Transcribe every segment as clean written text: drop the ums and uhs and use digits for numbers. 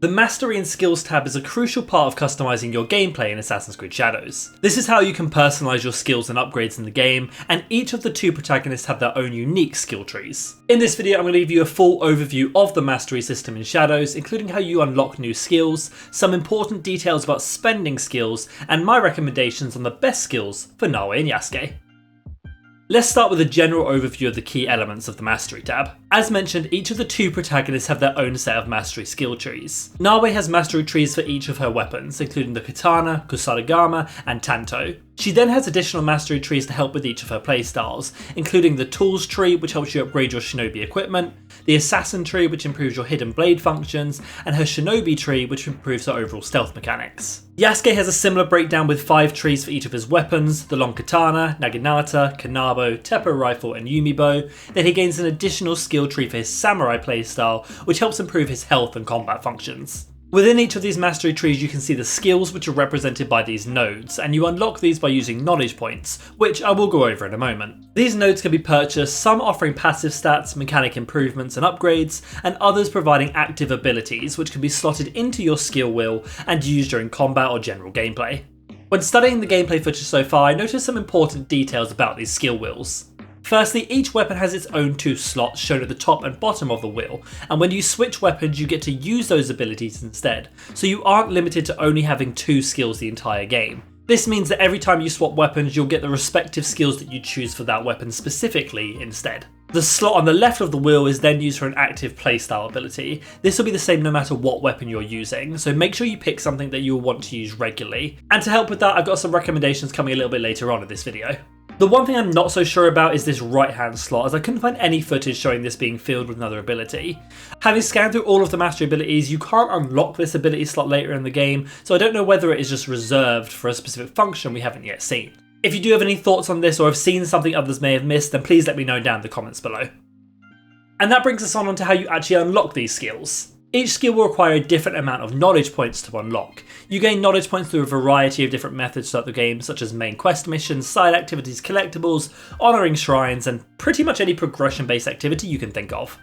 The Mastery and Skills tab is a crucial part of customizing your gameplay in Assassin's Creed Shadows. This is how you can personalize your skills and upgrades in the game, and each of the two protagonists have their own unique skill trees. In this video, I'm going to give you a full overview of the Mastery system in Shadows, including how you unlock new skills, some important details about spending skills, and my recommendations on the best skills for Naoe and Yasuke. Let's start with a general overview of the key elements of the Mastery tab. As mentioned, each of the two protagonists have their own set of Mastery skill trees. Naoe has Mastery trees for each of her weapons, including the Katana, Kusarigama, and Tanto. She then has additional Mastery trees to help with each of her playstyles, including the Tools tree, which helps you upgrade your Shinobi equipment, the Assassin tree, which improves your hidden blade functions, and her Shinobi tree, which improves her overall stealth mechanics. Yasuke has a similar breakdown with 5 trees for each of his weapons, the long katana, naginata, kanabo, teppo rifle, and yumi bow. Then he gains an additional skill tree for his samurai playstyle, which helps improve his health and combat functions. Within each of these mastery trees you can see the skills which are represented by these nodes, and you unlock these by using knowledge points, which I will go over in a moment. These nodes can be purchased, some offering passive stats, mechanic improvements and upgrades, and others providing active abilities which can be slotted into your skill wheel and used during combat or general gameplay. When studying the gameplay footage so far, I noticed some important details about these skill wheels. Firstly, each weapon has its own 2 slots shown at the top and bottom of the wheel, and when you switch weapons you get to use those abilities instead, so you aren't limited to only having 2 skills the entire game. This means that every time you swap weapons you'll get the respective skills that you choose for that weapon specifically instead. The slot on the left of the wheel is then used for an active playstyle ability. This will be the same no matter what weapon you're using, so make sure you pick something that you'll want to use regularly. And to help with that, I've got some recommendations coming a little bit later on in this video. The one thing I'm not so sure about is this right hand slot, as I couldn't find any footage showing this being filled with another ability. Having scanned through all of the mastery abilities, you can't unlock this ability slot later in the game, so I don't know whether it is just reserved for a specific function we haven't yet seen. If you do have any thoughts on this or have seen something others may have missed, then please let me know down in the comments below. And that brings us on to how you actually unlock these skills. Each skill will require a different amount of knowledge points to unlock. You gain knowledge points through a variety of different methods throughout the game, such as main quest missions, side activities, collectibles, honouring shrines, and pretty much any progression based activity you can think of.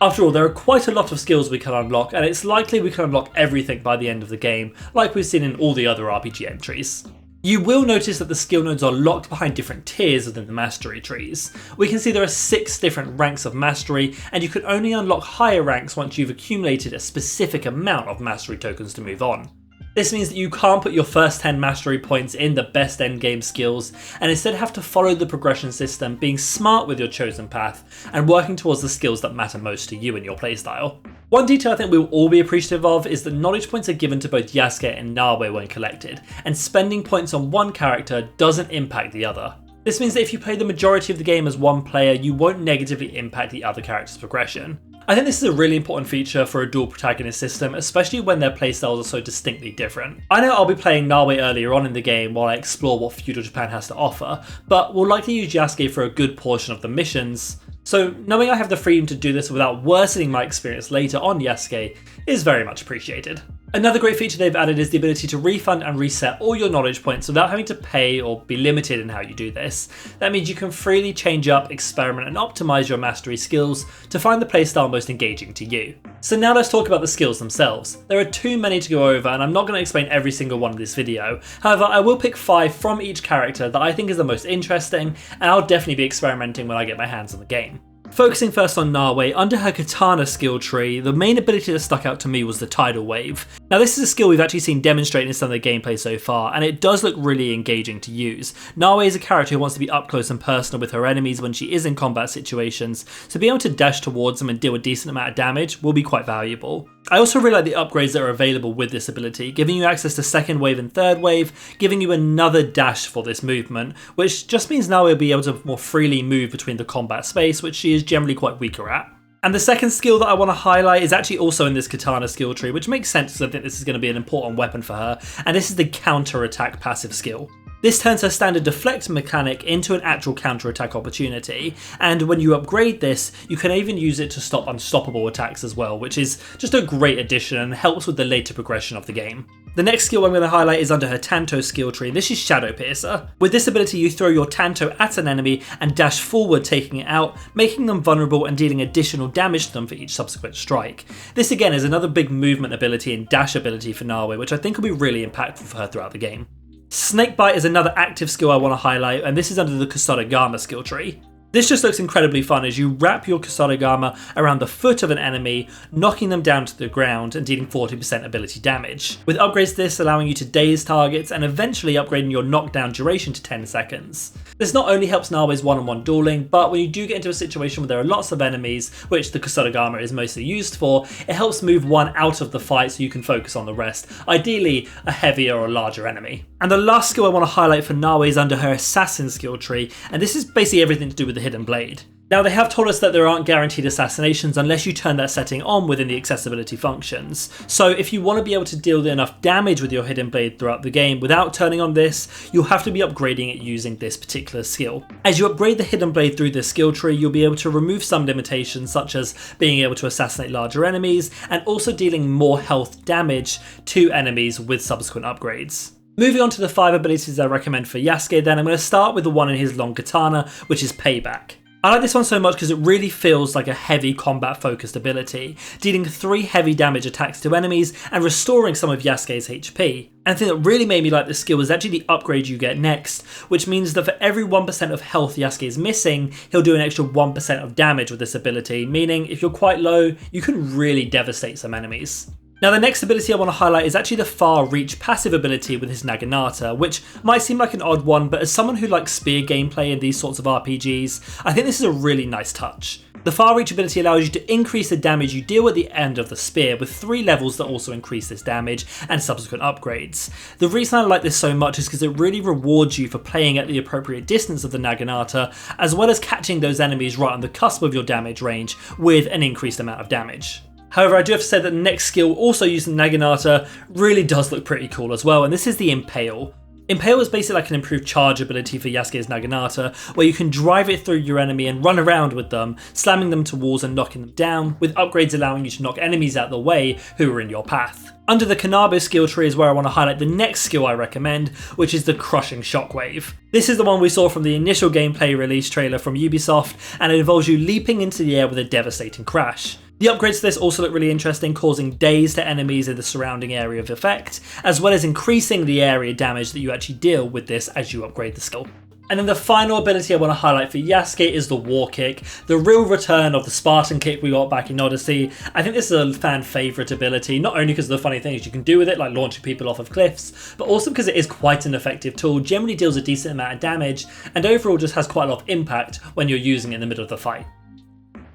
After all, there are quite a lot of skills we can unlock, and it's likely we can unlock everything by the end of the game, like we've seen in all the other RPG entries. You will notice that the skill nodes are locked behind different tiers within the mastery trees. We can see there are 6 different ranks of mastery, and you can only unlock higher ranks once you've accumulated a specific amount of mastery tokens to move on. This means that you can't put your first 10 mastery points in the best endgame skills, and instead have to follow the progression system, being smart with your chosen path, and working towards the skills that matter most to you and your playstyle. One detail I think we will all be appreciative of is that knowledge points are given to both Yasuke and Naoe when collected, and spending points on one character doesn't impact the other. This means that if you play the majority of the game as one player, you won't negatively impact the other character's progression. I think this is a really important feature for a dual protagonist system, especially when their playstyles are so distinctly different. I know I'll be playing Naoe earlier on in the game while I explore what feudal Japan has to offer, but we'll likely use Yasuke for a good portion of the missions, so knowing I have the freedom to do this without worsening my experience later on Yasuke is very much appreciated. Another great feature they've added is the ability to refund and reset all your knowledge points without having to pay or be limited in how you do this. That means you can freely change up, experiment and optimize your mastery skills to find the playstyle most engaging to you. So now let's talk about the skills themselves. There are too many to go over and I'm not going to explain every single one in this video. However, I will pick 5 from each character that I think is the most interesting, and I'll definitely be experimenting when I get my hands on the game. Focusing first on Naoe, under her katana skill tree, the main ability that stuck out to me was the tidal wave. Now this is a skill we've actually seen demonstrated in some of the gameplay so far, and it does look really engaging to use. Naoe is a character who wants to be up close and personal with her enemies when she is in combat situations, so being able to dash towards them and deal a decent amount of damage will be quite valuable. I also really like the upgrades that are available with this ability, giving you access to second wave and third wave, giving you another dash for this movement, which just means Naoe will be able to more freely move between the combat space, which she is generally quite weaker at. And the second skill that I want to highlight is actually also in this katana skill tree, which makes sense because I think this is going to be an important weapon for her, and this is the counter attack passive skill. This turns her standard deflect mechanic into an actual counter-attack opportunity, and when you upgrade this, you can even use it to stop unstoppable attacks as well, which is just a great addition and helps with the later progression of the game. The next skill I'm going to highlight is under her Tanto skill tree, and this is Shadow Piercer. With this ability you throw your Tanto at an enemy and dash forward, taking it out, making them vulnerable and dealing additional damage to them for each subsequent strike. This again is another big movement ability and dash ability for Naoe, which I think will be really impactful for her throughout the game. Snakebite is another active skill I want to highlight, and this is under the Kusarigama skill tree. This just looks incredibly fun as you wrap your Kusarigama around the foot of an enemy, knocking them down to the ground and dealing 40% ability damage, with upgrades to this allowing you to daze targets and eventually upgrading your knockdown duration to 10 seconds. This not only helps Naoe's one-on-one dueling, but when you do get into a situation where there are lots of enemies, which the Kusarigama is mostly used for, it helps move one out of the fight so you can focus on the rest, ideally a heavier or larger enemy. And the last skill I want to highlight for Naoe is under her Assassin skill tree, and this is basically everything to do with the Hidden Blade. Now they have told us that there aren't guaranteed assassinations unless you turn that setting on within the accessibility functions. So if you want to be able to deal enough damage with your Hidden Blade throughout the game without turning on this, you'll have to be upgrading it using this particular skill. As you upgrade the Hidden Blade through this skill tree, you'll be able to remove some limitations such as being able to assassinate larger enemies and also dealing more health damage to enemies with subsequent upgrades. Moving on to the 5 abilities I recommend for Yasuke, then I'm going to start with the one in his long katana, which is Payback. I like this one so much because it really feels like a heavy combat focused ability, dealing 3 heavy damage attacks to enemies and restoring some of Yasuke's HP. And the thing that really made me like this skill is actually the upgrade you get next, which means that for every 1% of health Yasuke is missing, he'll do an extra 1% of damage with this ability, meaning if you're quite low, you can really devastate some enemies. Now the next ability I want to highlight is actually the Far Reach passive ability with his Naginata, which might seem like an odd one, but as someone who likes spear gameplay in these sorts of RPGs, I think this is a really nice touch. The Far Reach ability allows you to increase the damage you deal at the end of the spear, with 3 levels that also increase this damage and subsequent upgrades. The reason I like this so much is because it really rewards you for playing at the appropriate distance of the Naginata, as well as catching those enemies right on the cusp of your damage range with an increased amount of damage. However, I do have to say that the next skill, also using Naginata, really does look pretty cool as well, and this is the Impale. Impale is basically like an improved charge ability for Yasuke's Naginata, where you can drive it through your enemy and run around with them, slamming them to walls and knocking them down, with upgrades allowing you to knock enemies out of the way who are in your path. Under the Kanabo skill tree is where I want to highlight the next skill I recommend, which is the Crushing Shockwave. This is the one we saw from the initial gameplay release trailer from Ubisoft, and it involves you leaping into the air with a devastating crash. The upgrades to this also look really interesting, causing daze to enemies in the surrounding area of effect, as well as increasing the area damage that you actually deal with this as you upgrade the skill. And then the final ability I want to highlight for Yasuke is the War Kick, the real return of the Spartan kick we got back in Odyssey. I think this is a fan favourite ability, not only because of the funny things you can do with it, like launching people off of cliffs, but also because it is quite an effective tool, generally deals a decent amount of damage, and overall just has quite a lot of impact when you're using it in the middle of the fight.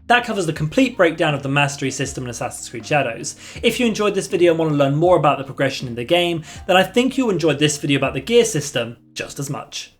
That covers the complete breakdown of the mastery system in Assassin's Creed Shadows. If you enjoyed this video and want to learn more about the progression in the game, then I think you'll enjoy this video about the gear system just as much.